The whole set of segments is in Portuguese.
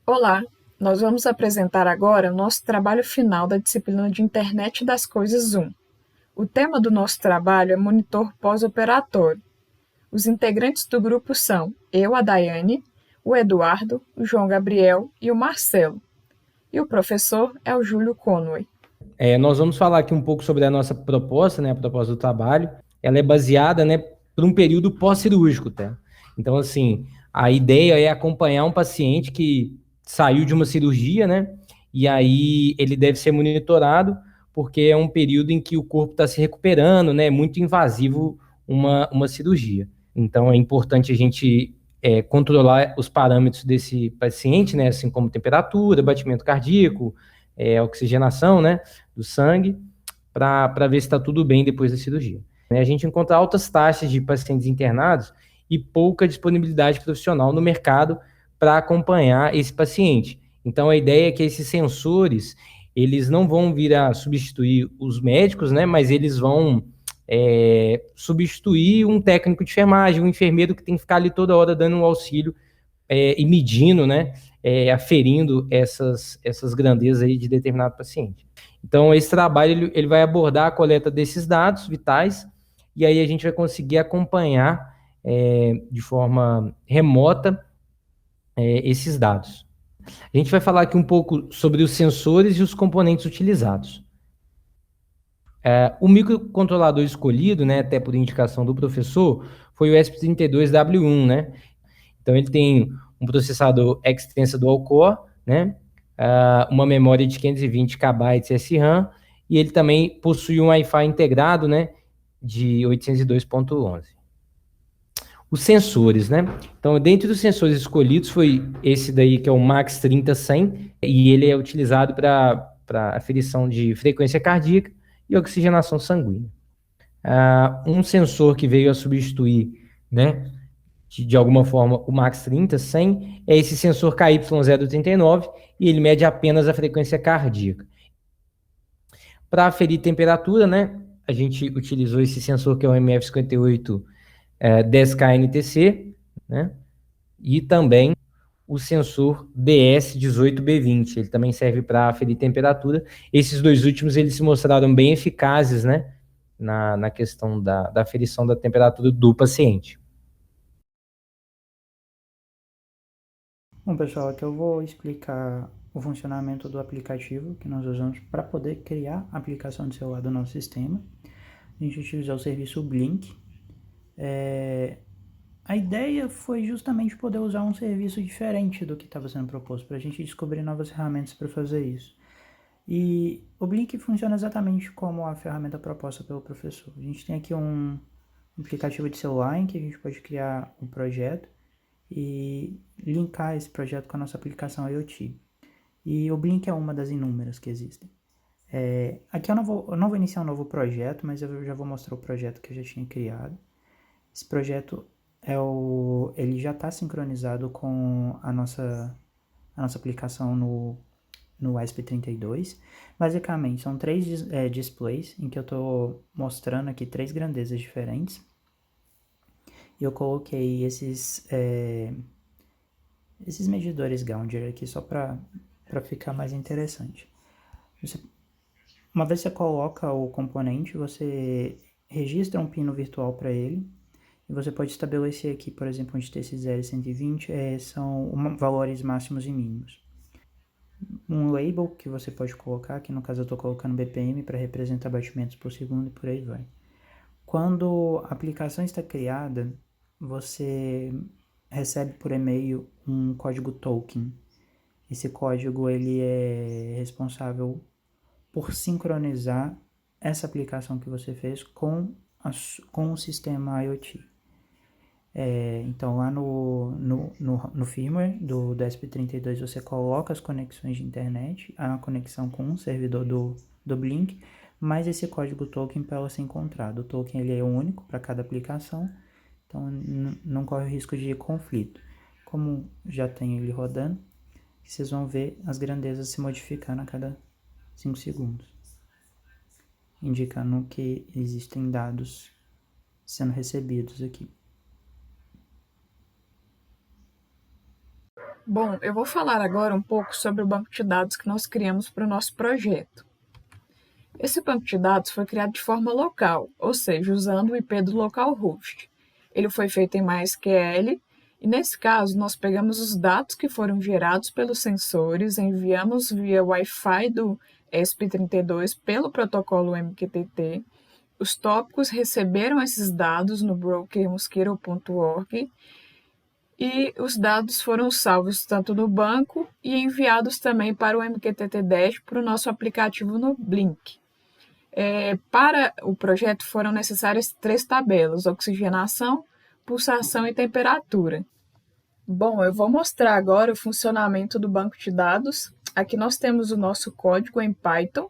Olá, nós vamos apresentar agora o nosso trabalho final da disciplina de Internet das Coisas 1. O tema do nosso trabalho é monitor pós-operatório. Os integrantes do grupo são eu, a Daiane, o Eduardo, o João Gabriel e o Marcelo. E o professor é o Júlio Conway. Nós vamos falar aqui um pouco sobre a nossa proposta, né, a proposta do trabalho. Ela é baseada, né, por um período pós-cirúrgico, tá? Então, assim, a ideia é acompanhar um paciente que saiu de uma cirurgia, né, e aí ele deve ser monitorado, porque é um período em que o corpo está se recuperando, né, é muito invasivo uma cirurgia. Então, é importante a gente controlar os parâmetros desse paciente, né, assim como temperatura, batimento cardíaco, oxigenação, né, do sangue, para ver se está tudo bem depois da cirurgia. A gente encontra altas taxas de pacientes internados e pouca disponibilidade profissional no mercado para acompanhar esse paciente. Então, a ideia é que esses sensores, eles não vão vir a substituir os médicos, né, mas eles vão substituir um técnico de enfermagem, um enfermeiro que tem que ficar ali toda hora dando um auxílio e medindo, né, aferindo essas grandezas aí de determinado paciente. Então, esse trabalho ele vai abordar a coleta desses dados vitais e aí a gente vai conseguir acompanhar de forma remota esses dados. A gente vai falar aqui um pouco sobre os sensores e os componentes utilizados. O microcontrolador escolhido, né, até por indicação do professor, foi o ESP32W1, né? Então, ele tem um processador extensa dual core, né? Uma memória de 520 KB SRAM e ele também possui um Wi-Fi integrado, né? De 802.11. Os sensores, né? Então, dentre os sensores escolhidos foi esse daí que é o Max 30-100 e ele é utilizado para aferição de frequência cardíaca e oxigenação sanguínea. Um sensor que veio a substituir, né, de alguma forma, o Max 30-100 é esse sensor KY039 e ele mede apenas a frequência cardíaca. Para aferir temperatura, né, a gente utilizou esse sensor que é o MF58 10K-NTC, né, e também o sensor DS18B20, ele também serve para aferir temperatura. Esses dois últimos, eles se mostraram bem eficazes, né, na questão da aferição da temperatura do paciente. Bom, pessoal, aqui eu vou explicar o funcionamento do aplicativo que nós usamos para poder criar a aplicação de celular do nosso sistema. A gente utilizou o serviço Blink. A ideia foi justamente poder usar um serviço diferente do que estava sendo proposto, para a gente descobrir novas ferramentas para fazer isso. E o Blink funciona exatamente como a ferramenta proposta pelo professor. A gente tem aqui um aplicativo de celular em que a gente pode criar um projeto e linkar esse projeto com a nossa aplicação IoT. E o Blink é uma das inúmeras que existem. Aqui eu não vou iniciar um novo projeto, mas eu já vou mostrar o projeto que eu já tinha criado. Esse projeto ele já está sincronizado com a nossa aplicação no ESP32. Basicamente, são três displays em que eu estou mostrando aqui três grandezas diferentes. E eu coloquei esses medidores Gauger aqui só para ficar mais interessante. Uma vez que você coloca o componente, você registra um pino virtual para ele. E você pode estabelecer aqui, por exemplo, onde tem esses 0 e 120, são valores máximos e mínimos. Um label que você pode colocar, que no caso eu estou colocando BPM para representar batimentos por segundo e por aí vai. Quando a aplicação está criada, você recebe por e-mail um código token. Esse código ele é responsável por sincronizar essa aplicação que você fez com o sistema IoT. Então, lá no firmware do ESP32 você coloca as conexões de internet, a conexão com um servidor do Blink, mas esse código token para ela ser encontrado. O token ele é único para cada aplicação, então não corre o risco de conflito. Como já tem ele rodando, vocês vão ver as grandezas se modificando a cada 5 segundos, indicando que existem dados sendo recebidos aqui. Bom, eu vou falar agora um pouco sobre o banco de dados que nós criamos para o nosso projeto. Esse banco de dados foi criado de forma local, ou seja, usando o IP do localhost. Ele foi feito em MySQL e, nesse caso, nós pegamos os dados que foram gerados pelos sensores, enviamos via Wi-Fi do ESP32 pelo protocolo MQTT. Os tópicos receberam esses dados no broker mosquito.org e os dados foram salvos tanto no banco e enviados também para o MQTT Dash para o nosso aplicativo no Blink. Para o projeto foram necessárias 3 tabelas: oxigenação, pulsação e temperatura. Bom, eu vou mostrar agora o funcionamento do banco de dados. Aqui nós temos o nosso código em Python,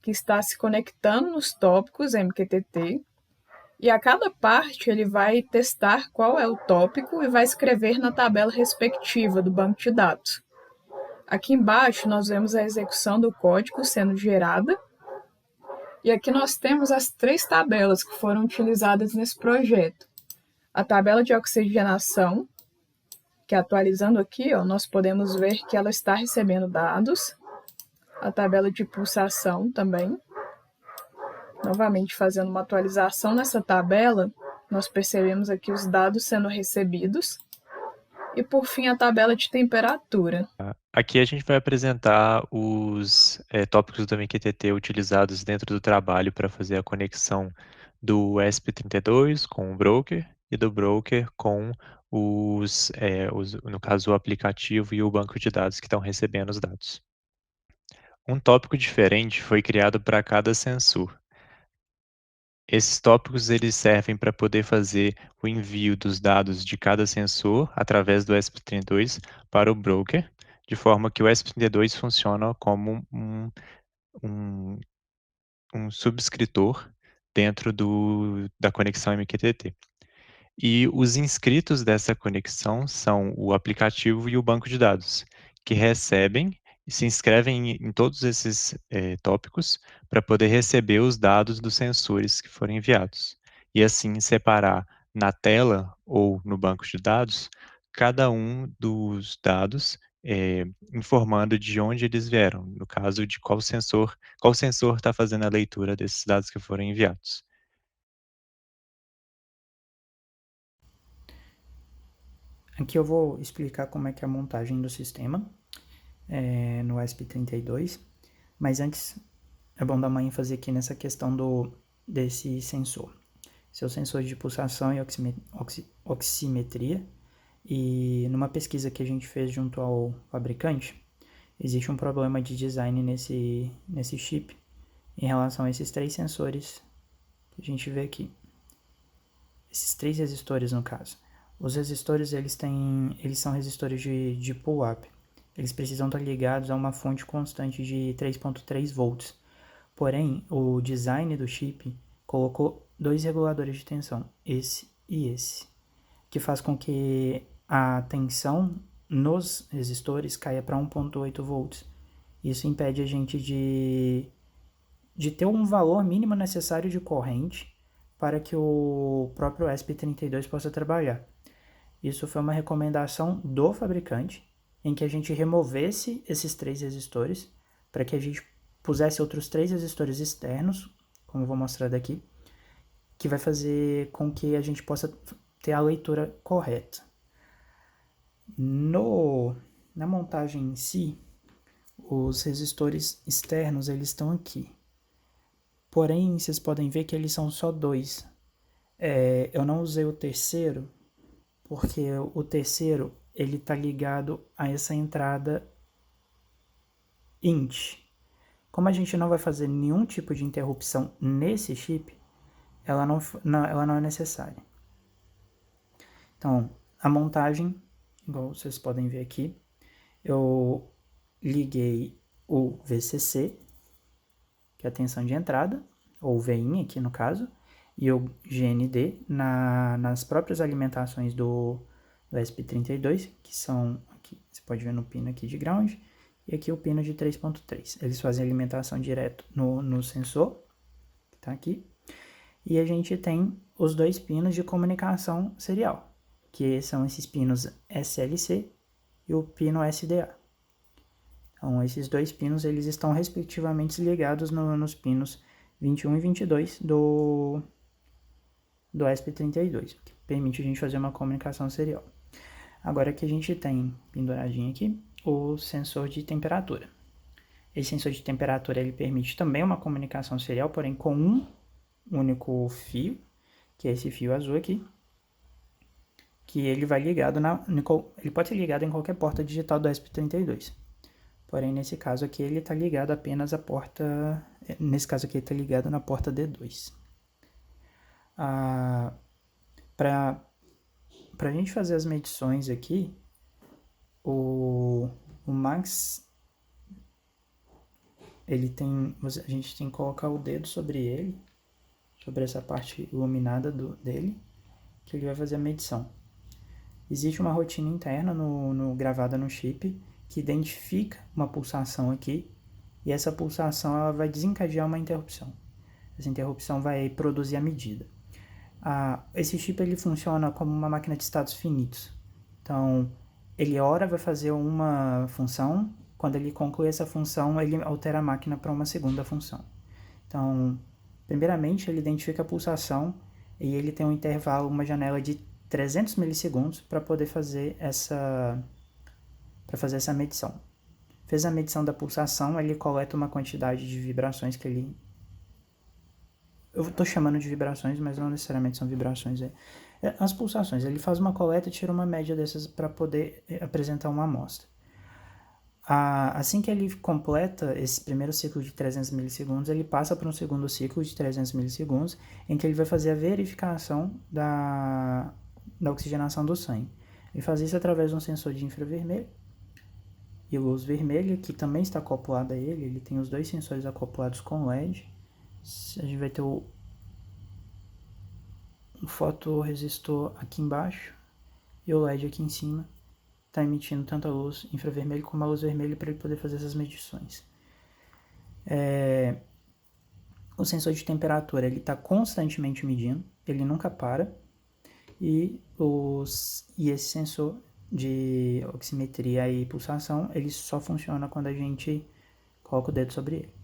que está se conectando nos tópicos MQTT. E a cada parte ele vai testar qual é o tópico e vai escrever na tabela respectiva do banco de dados. Aqui embaixo nós vemos a execução do código sendo gerada. E aqui nós temos as 3 tabelas que foram utilizadas nesse projeto. A tabela de oxigenação, que atualizando aqui, nós podemos ver que ela está recebendo dados. A tabela de pulsação também. Novamente, fazendo uma atualização nessa tabela, nós percebemos aqui os dados sendo recebidos. E, por fim, a tabela de temperatura. Aqui a gente vai apresentar os tópicos do MQTT utilizados dentro do trabalho para fazer a conexão do ESP32 com o broker e do broker com no caso, o aplicativo e o banco de dados que estão recebendo os dados. Um tópico diferente foi criado para cada sensor. Esses tópicos eles servem para poder fazer o envio dos dados de cada sensor através do ESP32 para o broker, de forma que o ESP32 funciona como um subscritor dentro da conexão MQTT. E os inscritos dessa conexão são o aplicativo e o banco de dados, que recebem e se inscrevem em todos esses tópicos para poder receber os dados dos sensores que foram enviados. E assim separar na tela ou no banco de dados cada um dos dados, informando de onde eles vieram, no caso de qual sensor está fazendo a leitura desses dados que foram enviados. Aqui eu vou explicar como é que é a montagem do sistema no ESP32, mas antes é bom dar uma ênfase aqui nessa questão desse sensor. Seu sensor de pulsação e oximetria, e numa pesquisa que a gente fez junto ao fabricante, existe um problema de design nesse chip em relação a esses 3 sensores que a gente vê aqui. Esses 3 resistores, no caso. Os resistores, eles são resistores de pull-up. Eles precisam estar ligados a uma fonte constante de 3.3 volts. Porém, o design do chip colocou 2 reguladores de tensão, esse e esse, que faz com que a tensão nos resistores caia para 1.8 volts. Isso impede a gente de ter um valor mínimo necessário de corrente para que o próprio ESP32 possa trabalhar. Isso foi uma recomendação do fabricante, em que a gente removesse esses 3 resistores, para que a gente pusesse outros 3 resistores externos, como eu vou mostrar daqui, que vai fazer com que a gente possa ter a leitura correta. Na montagem em si, os resistores externos eles estão aqui. Porém, vocês podem ver que eles são só 2. Eu não usei o terceiro, porque o terceiro ele está ligado a essa entrada INT. Como a gente não vai fazer nenhum tipo de interrupção nesse chip, ela não é necessária. Então, a montagem, igual vocês podem ver aqui, eu liguei o VCC, que é a tensão de entrada, ou VIN aqui no caso, e o GND nas próprias alimentações do ESP32, que são, aqui, você pode ver no pino aqui de ground, e aqui o pino de 3.3. Eles fazem alimentação direto no sensor, que está aqui, e a gente tem os 2 pinos de comunicação serial, que são esses pinos SLC e e o pino SDA. Então, esses dois pinos, eles estão respectivamente ligados nos pinos 21 e 22 do ESP32, que permite a gente fazer uma comunicação serial. Agora aqui a gente tem, penduradinho aqui, o sensor de temperatura. Esse sensor de temperatura, ele permite também uma comunicação serial, porém com um único fio, que é esse fio azul aqui, que ele vai ligado ele pode ser ligado em qualquer porta digital do ESP32. Porém, nesse caso aqui, ele está ligado apenas à porta... Nesse caso aqui, ele está ligado na porta D2. Para a gente fazer as medições aqui, o Max... a gente tem que colocar o dedo sobre ele, sobre essa parte iluminada dele, que ele vai fazer a medição. Existe uma rotina interna gravada no chip, que identifica uma pulsação aqui, e essa pulsação ela vai desencadear uma interrupção. Essa interrupção vai produzir a medida. Esse chip ele funciona como uma máquina de estados finitos. Então, ele ora vai fazer uma função, quando ele conclui essa função, ele altera a máquina para uma segunda função. Então, primeiramente, ele identifica a pulsação e ele tem um intervalo, uma janela de 300 milissegundos para poder fazer essa medição. Fez a medição da pulsação, ele coleta uma quantidade de vibrações que ele... Eu estou chamando de vibrações, mas não necessariamente são vibrações. As pulsações, ele faz uma coleta e tira uma média dessas para poder apresentar uma amostra. Assim que ele completa esse primeiro ciclo de 300 milissegundos, ele passa para um segundo ciclo de 300 milissegundos, em que ele vai fazer a verificação da oxigenação do sangue. Ele faz isso através de um sensor de infravermelho e luz vermelha, que também está acoplado a ele. Ele tem os dois sensores acoplados com LED. A gente vai ter um fotoresistor aqui embaixo e o LED aqui em cima. Está emitindo tanto a luz infravermelho como a luz vermelha para ele poder fazer essas medições. O sensor de temperatura ele está constantemente medindo, ele nunca para. E esse sensor de oximetria e pulsação, ele só funciona quando a gente coloca o dedo sobre ele.